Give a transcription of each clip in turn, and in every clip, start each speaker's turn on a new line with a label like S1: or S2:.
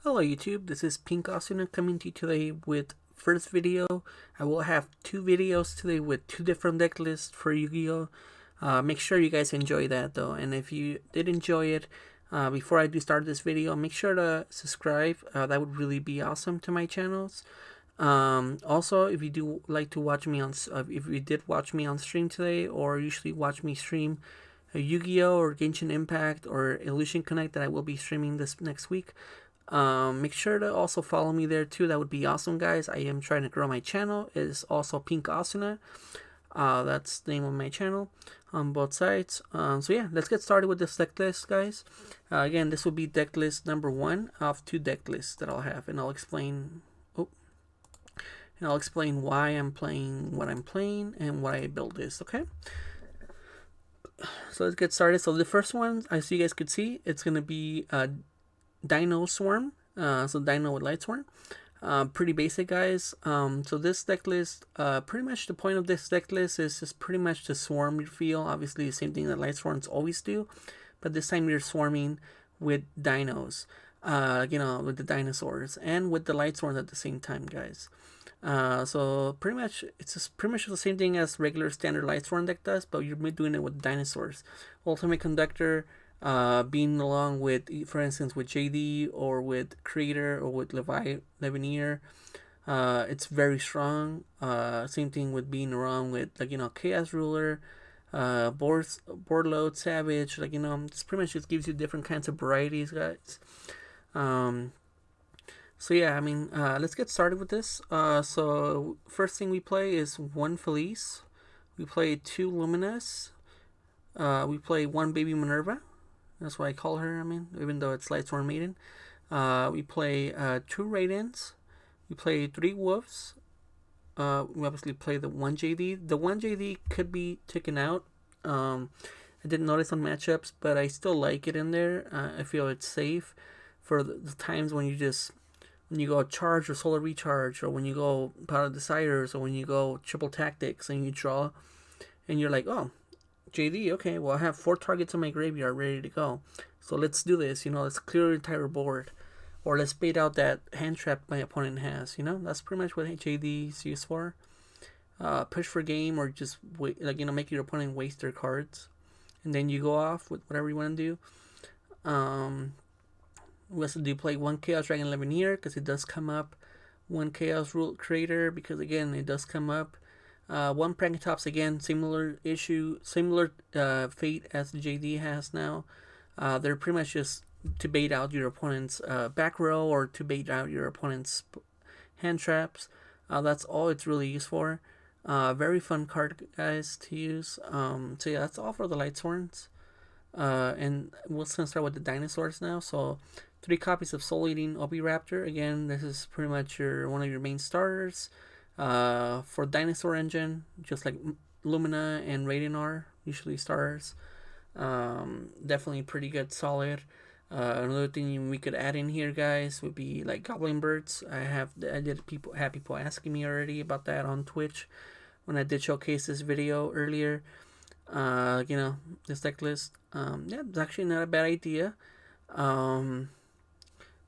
S1: Hello YouTube, this is Pink Asuna coming to you today with first video. I will have two videos today with two different deck lists for Yu-Gi-Oh! Make sure you guys enjoy that though, and if you did enjoy it, before I do start this video, make sure to subscribe. That would really be awesome to my channels. Also, if you do like to watch me on, if you did watch me on stream today, or usually watch me stream Yu-Gi-Oh! Or Genshin Impact or Illusion Connect that I will be streaming this next week. Make sure to also follow me there too. That would be awesome, guys. I am trying to grow my channel. It is also Pink Asuna. That's the name of my channel on both sides. So yeah, let's get started with this deck list, guys. Again, this will be deck list number 1 of 2 deck lists that I'll have, and I'll explain. And I'll explain why I'm playing what I'm playing and why I built this. Okay. So let's get started. So the first one, as you guys could see, it's gonna be dino swarm. So dino with lightsworm. Pretty basic, guys. So this deck list, pretty much the point of this deck list is just pretty much to swarm your field. Obviously, the same thing that light swarms always do, but this time you're swarming with dinos. With the dinosaurs and with the light swarms at the same time, guys. So pretty much it's just pretty much the same thing as regular standard light swarm deck does, but you're doing it with dinosaurs. Ultimate Conductor, being along with, for instance, with JD or with Creator or with Levineer, it's very strong. Same thing with being around with Chaos Ruler, board load Savage. It's pretty much just gives you different kinds of varieties, guys. Um, so yeah, let's get started with this. So first thing we play is one Felice. We play two Luminous. We play one Baby Minerva. That's what I call her. Even though it's Lightsworn Maiden. We play two Raidens. We play three Wolves. We obviously play the one JD. The one JD could be taken out. I didn't notice on matchups, but I still like it in there. I feel it's safe for the times when you go charge or solar recharge, or when you go power of desires, or when you go triple tactics and you draw, and you're like, oh, JD, okay, well I have 4 targets in my graveyard ready to go, so let's do this. Let's clear the entire board, or let's bait out that hand trap my opponent has. That's pretty much what JD is used for. Push for game, or just wait, make your opponent waste their cards, and then you go off with whatever you want to do. We also do play one Chaos Dragon Levineer because it does come up. One Chaos Rule Creator because again it does come up. One Prankatops, again, similar fate as the JD has now. They're pretty much just to bait out your opponent's back row, or to bait out your opponent's hand traps. That's all it's really used for. Very fun card, guys, to use. So yeah, that's all for the Lightsworns. And we're gonna start with the dinosaurs now. So 3 copies of Soul Eating Oviraptor. Again, this is pretty much one of your main starters. For Dinosaur Engine, just like Lumina and Raiden are usually starters. Definitely pretty good, solid. Another thing we could add in here, guys, would be like Goblin Birds. I did have people asking me already about that on Twitch when I did showcase this video earlier. This deck list. Yeah, it's actually not a bad idea.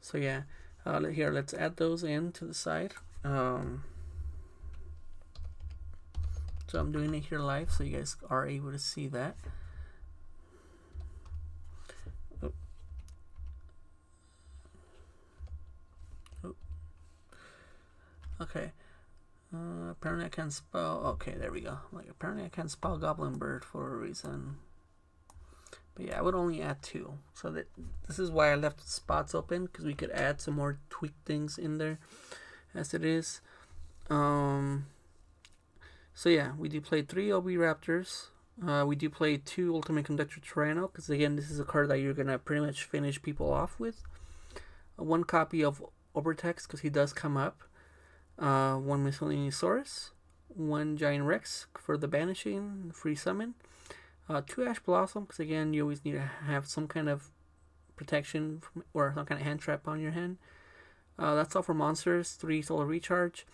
S1: So yeah, here, let's add those in to the side. So I'm doing it here live, so you guys are able to see that. Oh. Oh. Okay. Apparently I can't spell. Okay, there we go. Apparently I can't spell Goblin Bird for a reason. But yeah, I would only add 2. So this is why I left spots open, because we could add some more tweaked things in there as it is. So yeah, we do play 3 Oviraptors. We do play 2 Ultimate Conductor Tyranno, because again, this is a card that you're going to pretty much finish people off with. 1 copy of Obertex, because he does come up. 1 Miscellaneousaurus. 1 Giant Rex for the Banishing, free summon. 2 Ash Blossom, because again, you always need to have some kind of protection or some kind of hand trap on your hand. That's all for monsters. 3 Solar Recharge.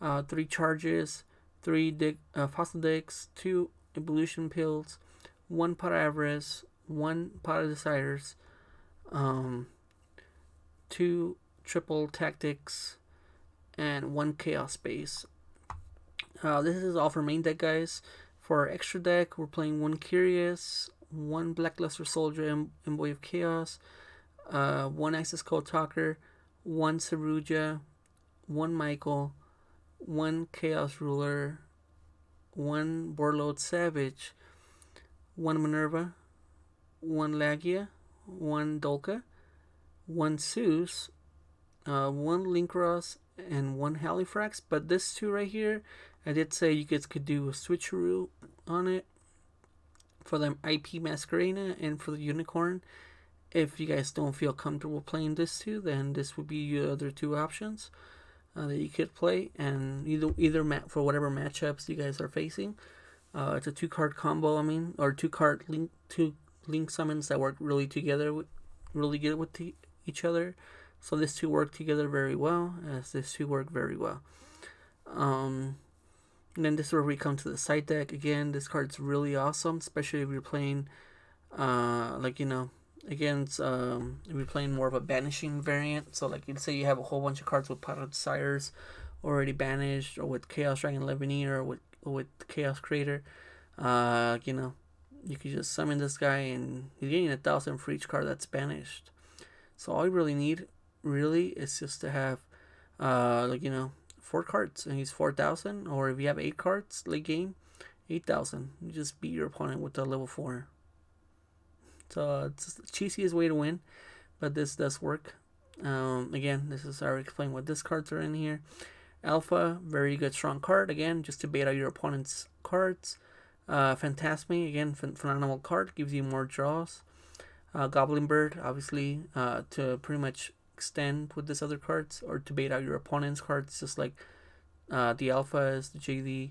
S1: 3 Charges. 3 Fossil Dicks. 2 Evolution Pills. 1 Pot of Avarice. 1 Pot of Desires. 2 triple tactics, and 1 chaos base. This is all for main deck, guys. For our extra deck, we're playing 1 Curious, 1 Blackluster Soldier, Envoy of Chaos, 1 Access Code Talker, 1 Saruja, 1 Michael, 1 Chaos Ruler, 1 Borload Savage, 1 Minerva, 1 Lagia, 1 Dolka, 1 Zeus, 1 Linkross, and 1 Halifax. But this 2 right here, I did say you guys could do a switcheroo on it for the IP Masquerena and for the Unicorn. If you guys don't feel comfortable playing this 2, then this would be your other 2 options that you could play, and either for whatever matchups you guys are facing. It's a 2-card combo, I mean, or 2-card link summons that work really good with each other. So this 2 work together very well, as this 2 work very well. And then this is where we come to the side deck. Again, this card's really awesome, especially if you're playing, against, if you're playing more of a banishing variant. So, like, you'd say you have a whole bunch of cards with Pot of Desires already banished, or with Chaos Dragon Levineer, or with Chaos Creator. You could just summon this guy, and you're getting 1,000 for each card that's banished. So all you really need, is just to have, 4 cards, and he's 4,000. Or if you have 8 cards late game, 8,000. You just beat your opponent with the level 4. So it's the cheesiest way to win, but this does work. Again, this is already explain what these cards are in here. Alpha, very good strong card, again, just to bait out your opponent's cards. Phantasme, again, phenomenal card, gives you more draws. Goblin Bird, obviously, to pretty much extend with these other cards, or to bait out your opponent's cards, just like the Alphas, the JD,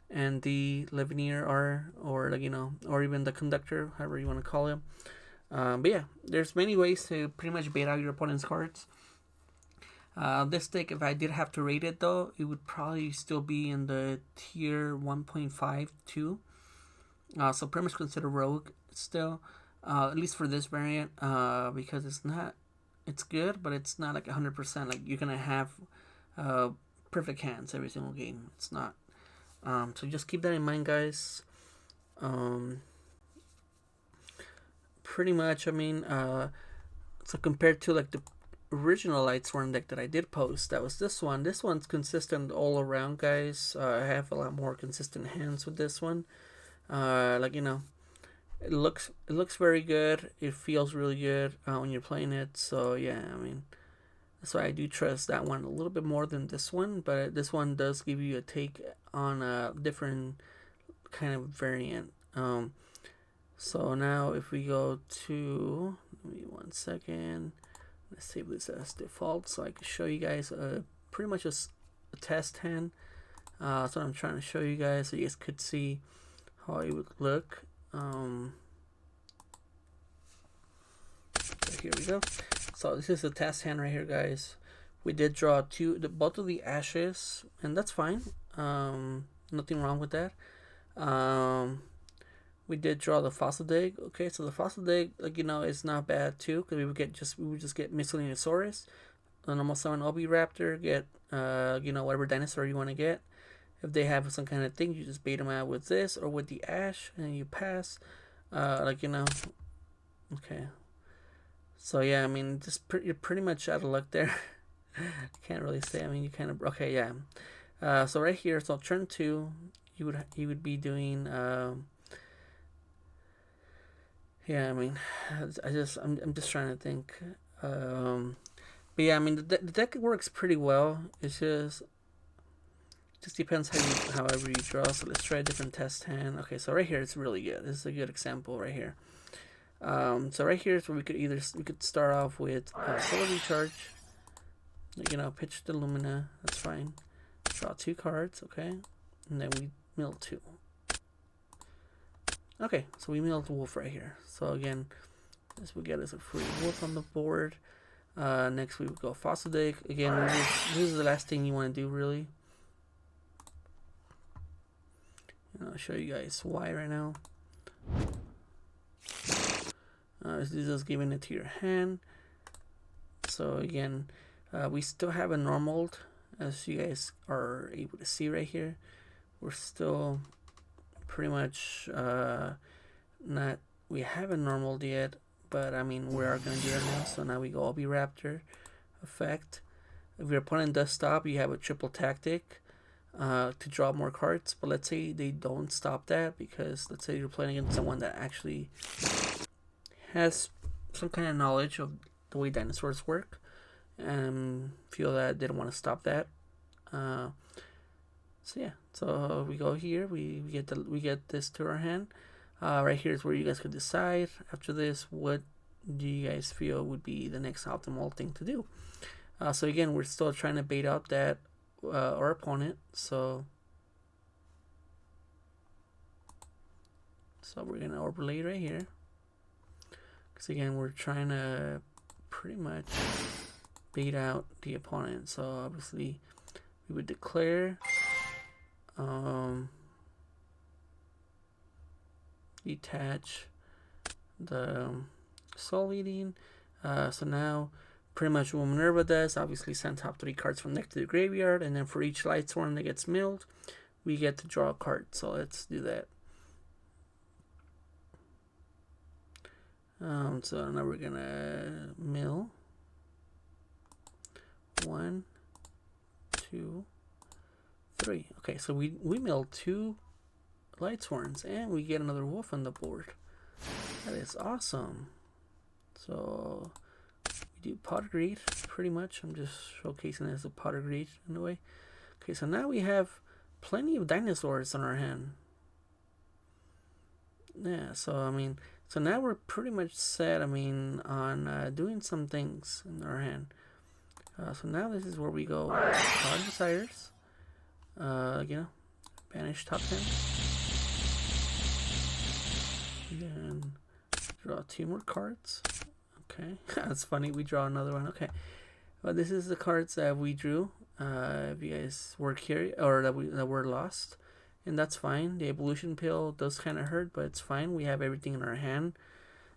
S1: and the Levineer are, or or even the Conductor, however you want to call him. But yeah, there's many ways to pretty much bait out your opponent's cards. This deck, if I did have to rate it though, it would probably still be in the tier 1.5 2. So pretty much consider Rogue still, at least for this variant, because it's good, but it's not like 100%. Like, you're gonna have perfect hands every single game. It's not. So just keep that in mind, guys. Pretty much, I mean, so compared to like the original Lightsworm deck that I did post, that was this one. This one's consistent all around, guys. I have a lot more consistent hands with this one. It looks very good. It feels really good when you're playing it. So yeah, I mean, that's why I do trust that one a little bit more than this one. But this one does give you a take on a different kind of variant. So now if we go to, give me 1 second. Let's save this as default so I can show you guys pretty much a test hand. That's what I'm trying to show you guys, so you guys could see how it would look. Here we go. So this is a test hand right here, guys. We did draw both of the ashes, and that's fine. Nothing wrong with that. We did draw the Fossil Dig. Okay, so the Fossil Dig, is not bad too, because we would just get Miscellaneousaurus, a normal summon Obi-Raptor, get whatever dinosaur you want to get. If they have some kind of thing, you just bait them out with this or with the ash, and you pass. Okay. So yeah, I mean, you're pretty much out of luck there. Can't really say. I mean, you kind of okay, yeah. So right here, so turn 2, you would be doing. Yeah, I mean, I'm just trying to think. But yeah, I mean, the deck works pretty well. It's just depends however you draw. So let's try a different test hand. Okay, so right here it's really good. This is a good example right here. So right here is where we could start off with Solar Recharge. Pitch the Lumina. That's fine. Draw 2 cards. Okay, and then we mill 2. Okay, so we milled Wolf right here. So again, this we get is a free Wolf on the board. Next we would go Fossil Dig. Again, this is the last thing you want to do, really. And I'll show you guys why right now. This is just giving it to your hand. So again, We still haven't normaled, as you guys are able to see right here. We're still pretty much not, we haven't normaled yet, but I mean, we are going to do it now. So now we go Obi Raptor effect. If your opponent does stop, you have a triple tactic to draw more cards. But let's say they don't stop that, because let's say you're playing against someone that actually has some kind of knowledge of the way dinosaurs work and feel that they don't want to stop that. So yeah, so we go here, we get this to our hand. Right here is where you guys could decide after this what do you guys feel would be the next optimal thing to do. So again, we're still trying to bait out that our opponent. So we're gonna overlay right here, because again we're trying to pretty much bait out the opponent. So obviously we would declare detach the soul eating. So now pretty much what Minerva does, obviously send top 3 cards from deck to the graveyard, and then for each lightsworm that gets milled, we get to draw a card. So let's do that. So now we're gonna mill 1, 2, 3. Okay, so we milled 2 lightsworms, and we get another wolf on the board. That is awesome. So we do pot of greed, pretty much. I'm just showcasing it as a pot of greed in a way. Okay, so now we have plenty of dinosaurs on our hand. Yeah, so I mean, so now we're pretty much set, I mean, on doing some things in our hand. So now this is where we go God Desires. You know, banish top 10. Then draw 2 more cards. Okay, that's funny. We draw another one. Okay, well, this is the cards that we drew. If you guys were curious, or that were lost, and that's fine. The evolution pill does kind of hurt, but it's fine. We have everything in our hand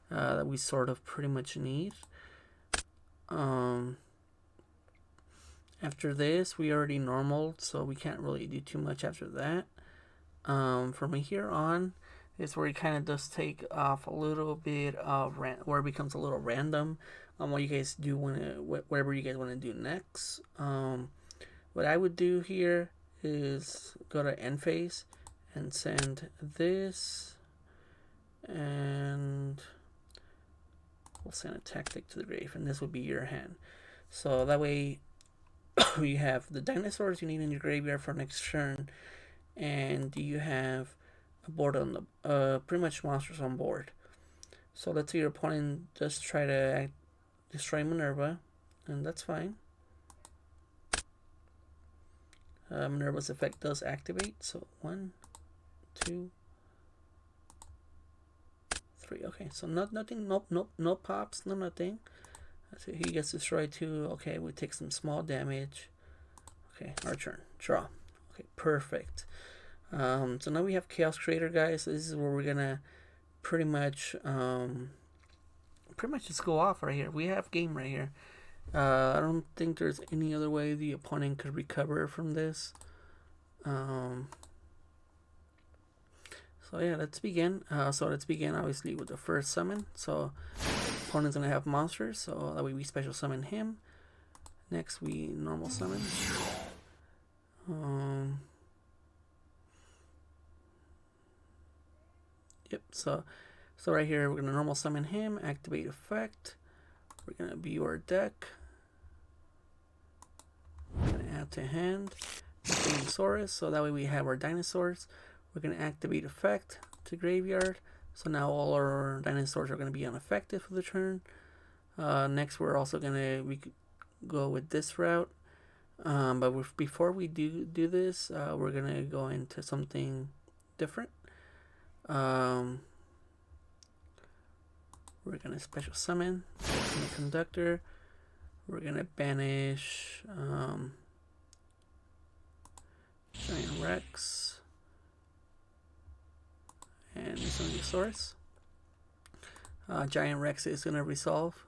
S1: that we sort of pretty much need. After this, we already normaled, so we can't really do too much after that. From here on is where it kind of does take off a little bit of where it becomes a little random on what you guys do whatever you guys want to do next. What I would do here is go to end phase and send this, and we'll send a tactic to the grave, and this will be your hand. So that way you have the dinosaurs you need in your graveyard for next turn, and you have a board on the pretty much monsters on board. So let's say your opponent just try to destroy Minerva, and that's fine. Minerva's effect does activate, so 1, 2, 3. Okay, so nothing, no pops, no nothing. So he gets destroyed too. Okay, we take some small damage. Okay, our turn. Draw. Okay, perfect. So now we have Chaos Creator, guys. This is where we're gonna pretty much just go off right here. We have game right here. I don't think there's any other way the opponent could recover from this. So yeah, let's begin. Let's begin obviously with the first summon. So opponent's gonna have monsters, so that way we special summon him. Next we normal summon. Yep. So right here we're gonna normal summon him. Activate effect. We're gonna view our deck. We're gonna add to hand Dinosaurus, so that way we have our dinosaurs. We're gonna activate effect to graveyard. So now all our dinosaurs are going to be unaffected for the turn. Next, we're also going to go with this route. But before we do this, we're going to go into something different. We're going to special summon the conductor. We're going to banish Giant Rex and Misognosaurus. Giant Rex is going to resolve.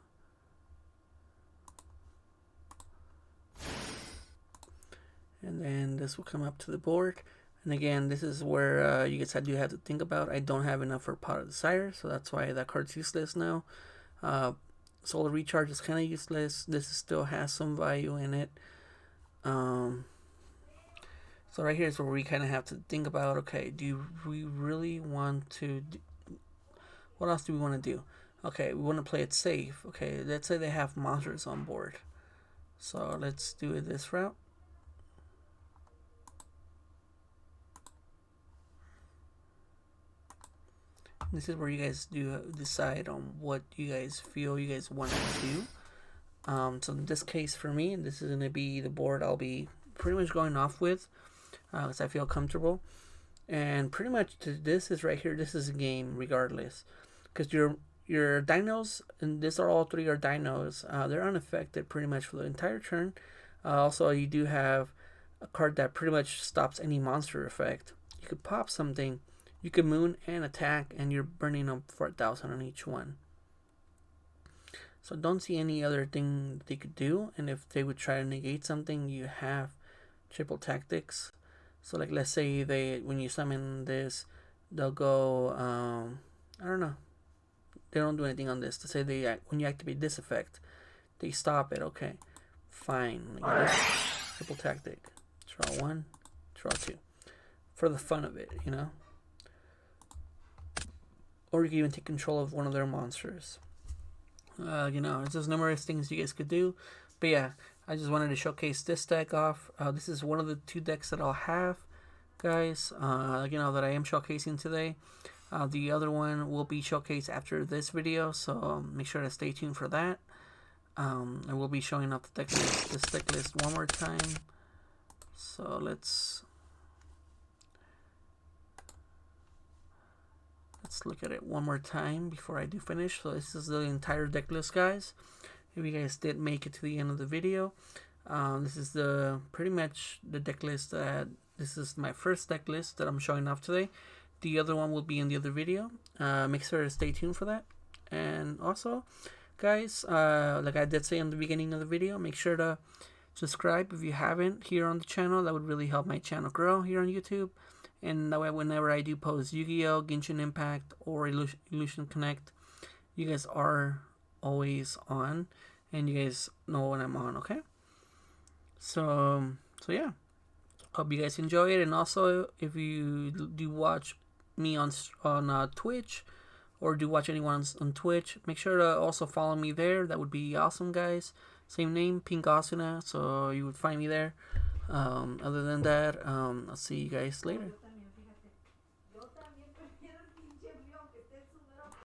S1: and then this will come up to the board. And again, this is where you guys do have to think about. I don't have enough for Pot of Desire, so that's why that card's useless now. Solar Recharge is kind of useless. This still has some value in it. So right here is where we kind of have to think about, okay, do we really want to what else do we want to do? Okay, we want to play it safe. Okay, let's say they have monsters on board. So let's do it this route. This is where you guys do decide on what you guys feel you guys want to do. So in this case for me, this is going to be the board I'll be pretty much going off with because I feel comfortable. And pretty much this is right here. This is a game regardless, because your dinos, and these are all three are dinos. They're unaffected pretty much for the entire turn. Also, you do have a card that pretty much stops any monster effect. You could pop something, you could moon and attack, and you're burning up for 1,000 on each one. So don't see any other thing they could do. And if they would try to negate something, you have triple tactics. So like let's say when you summon this, they'll go I don't know. They don't do anything on this. To say when you activate this effect, they stop it. Okay, fine. Like triple tactic. Draw one, draw two, for the fun of it, you know. Or you can even take control of one of their monsters. You know, there's just numerous things you guys could do. But yeah, I just wanted to showcase this deck off. This is one of the 2 decks that I'll have, guys. You know, that I am showcasing today. The other one will be showcased after this video, so make sure to stay tuned for that. I will be showing off the this deck list one more time. So let's look at it one more time before I do finish. So this is the entire deck list, guys. If you guys did make it to the end of the video, this is pretty much the deck list this is my first deck list that I'm showing off today. The other one will be in the other video. Make sure to stay tuned for that. And also, guys, like I did say in the beginning of the video, make sure to subscribe if you haven't here on the channel. That would really help my channel grow here on YouTube. And that way, whenever I do post Yu-Gi-Oh, Genshin Impact, or Illusion Connect, you guys are always on, and you guys know when I'm on. Okay. So yeah, hope you guys enjoy it. And also, if you do watch me on Twitch, or do watch anyone on Twitch, make sure to also follow me there. That would be awesome, guys. Same name, Pink Asuna, so you would find me there. Other than that, I'll see you guys later.